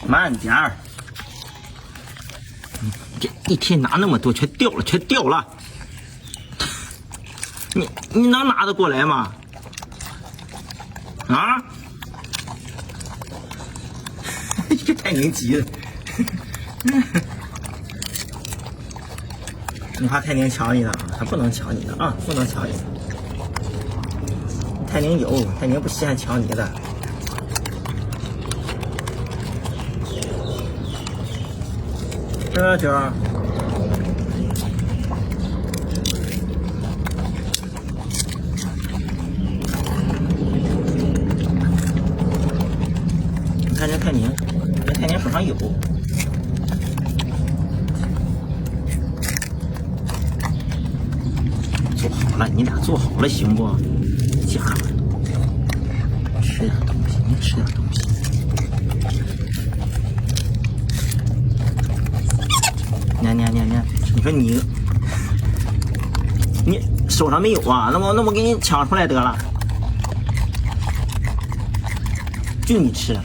慢点儿。这一天拿那么多，全掉了，全掉了。你能拿得过来吗？啊？这太宁急了。你怕太宁抢你的，他不能抢你的啊，不能抢你的。太宁有，太宁不稀罕抢你的。这球，你看这太宁，这太宁手上有。做好了，你俩做好了行不？家伙，吃点东西，你吃点东西。你，你说你手上没有啊？那我给你抢出来得了，就你吃。